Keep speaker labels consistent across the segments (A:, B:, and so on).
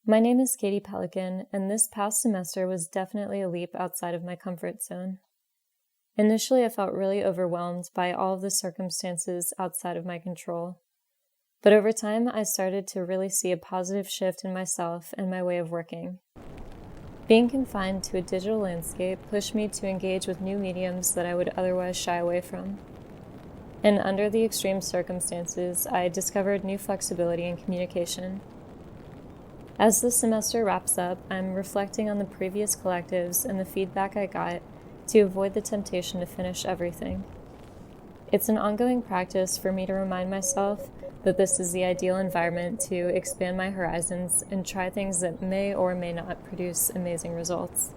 A: My name is Katie Pelican, and this past semester was definitely a leap outside of my comfort zone. Initially, I felt really overwhelmed by all of the circumstances outside of my control. But over time, I started to really see a positive shift in myself and my way of working. Being confined to a digital landscape pushed me to engage with new mediums that I would otherwise shy away from. And under the extreme circumstances, I discovered new flexibility in communication. As the semester wraps up, I'm reflecting on the previous collectives and the feedback I got to avoid the temptation to finish everything. It's an ongoing practice for me to remind myself that this is the ideal environment to expand my horizons and try things that may or may not produce amazing results.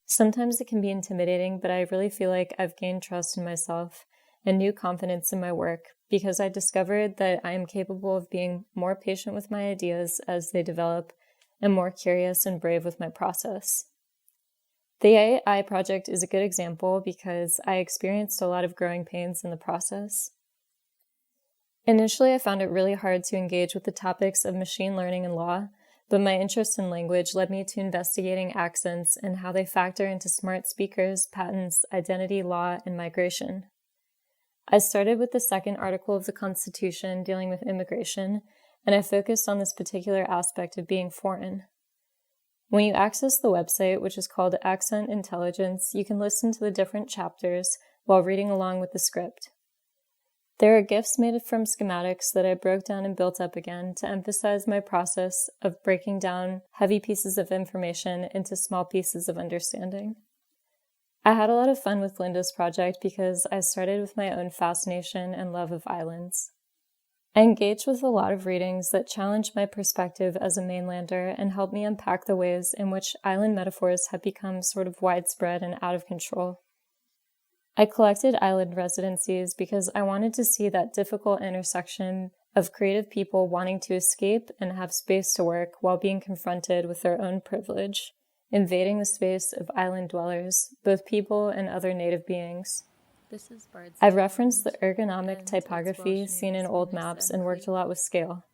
A: Sometimes it can be intimidating, but I really feel like I've gained trust in myself and new confidence in my work because I discovered that I am capable of being more patient with my ideas as they develop and more curious and brave with my process. The AI project is a good example because I experienced a lot of growing pains in the process. Initially, I found it really hard to engage with the topics of machine learning and law, but my interest in language led me to investigating accents and how they factor into smart speakers, patents, identity law, and migration. I started with the second article of the Constitution dealing with immigration, and I focused on this particular aspect of being foreign. When you access the website, which is called Accent Intelligence, you can listen to the different chapters while reading along with the script. There are GIFs made from schematics that I broke down and built up again to emphasize my process of breaking down heavy pieces of information into small pieces of understanding. I had a lot of fun with Linda's project because I started with my own fascination and love of islands. I engaged with a lot of readings that challenged my perspective as a mainlander and helped me unpack the ways in which island metaphors have become sort of widespread and out of control. I collected island residencies because I wanted to see that difficult intersection of creative people wanting to escape and have space to work while being confronted with their own privilege, invading the space of island dwellers, both people and other native beings. I've referenced the ergonomic typography seen in old maps and worked a lot with scale.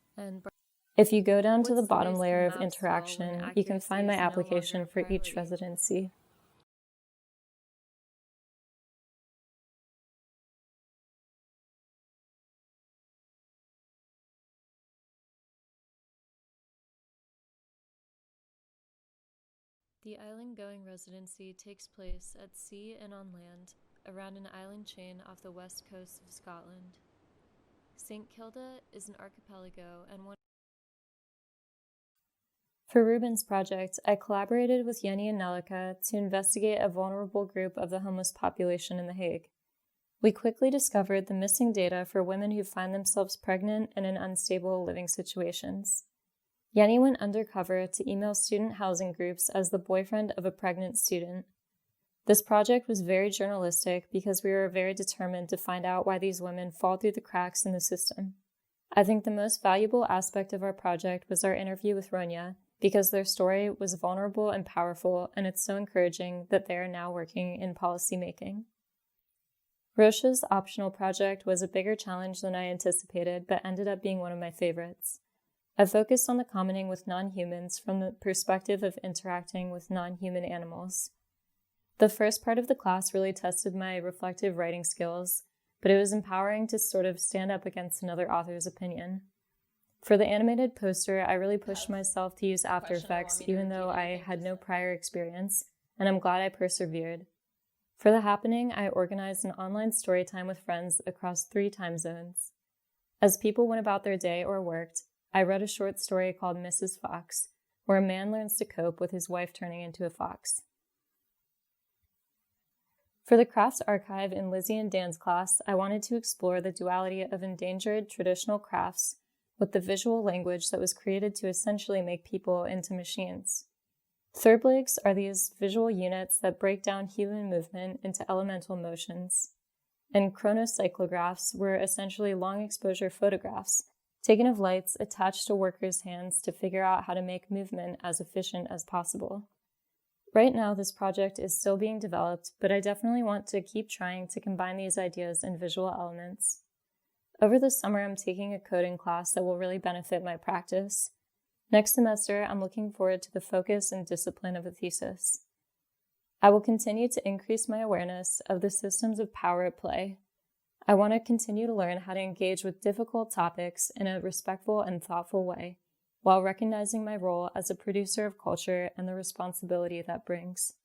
A: If you go down to the bottom layer of interaction, you can find my application for each residency. The island-going residency takes place at sea and on land, around an island chain off the west coast of Scotland. St. Kilda is an archipelago and one. For Ruben's project, I collaborated with Yenny and Nelika to investigate a vulnerable group of the homeless population in The Hague. We quickly discovered the missing data for women who find themselves pregnant and in unstable living situations. Yenny went undercover to email student housing groups as the boyfriend of a pregnant student. This project was very journalistic because we were very determined to find out why these women fall through the cracks in the system. I think the most valuable aspect of our project was our interview with Ronya because their story was vulnerable and powerful, and it's so encouraging that they are now working in policy making. Rocha's optional project was a bigger challenge than I anticipated, but ended up being one of my favorites. I focused on the commenting with non-humans from the perspective of interacting with non-human animals. The first part of the class really tested my reflective writing skills, but it was empowering to sort of stand up against another author's opinion. For the animated poster, I really pushed myself to use After Effects even though I had no prior experience, and I'm glad I persevered. For the happening, I organized an online story time with friends across 3 time zones. As people went about their day or worked, I read a short story called Mrs. Fox, where a man learns to cope with his wife turning into a fox. For the crafts archive in Lizzie and Dan's class, I wanted to explore the duality of endangered traditional crafts with the visual language that was created to essentially make people into machines. Thurblegs are these visual units that break down human movement into elemental motions, and chronocyclographs were essentially long exposure photographs taken of lights attached to workers' hands to figure out how to make movement as efficient as possible. Right now, this project is still being developed, but I definitely want to keep trying to combine these ideas and visual elements. Over the summer, I'm taking a coding class that will really benefit my practice. Next semester, I'm looking forward to the focus and discipline of a thesis. I will continue to increase my awareness of the systems of power at play. I want to continue to learn how to engage with difficult topics in a respectful and thoughtful way, while recognizing my role as a producer of culture and the responsibility that brings.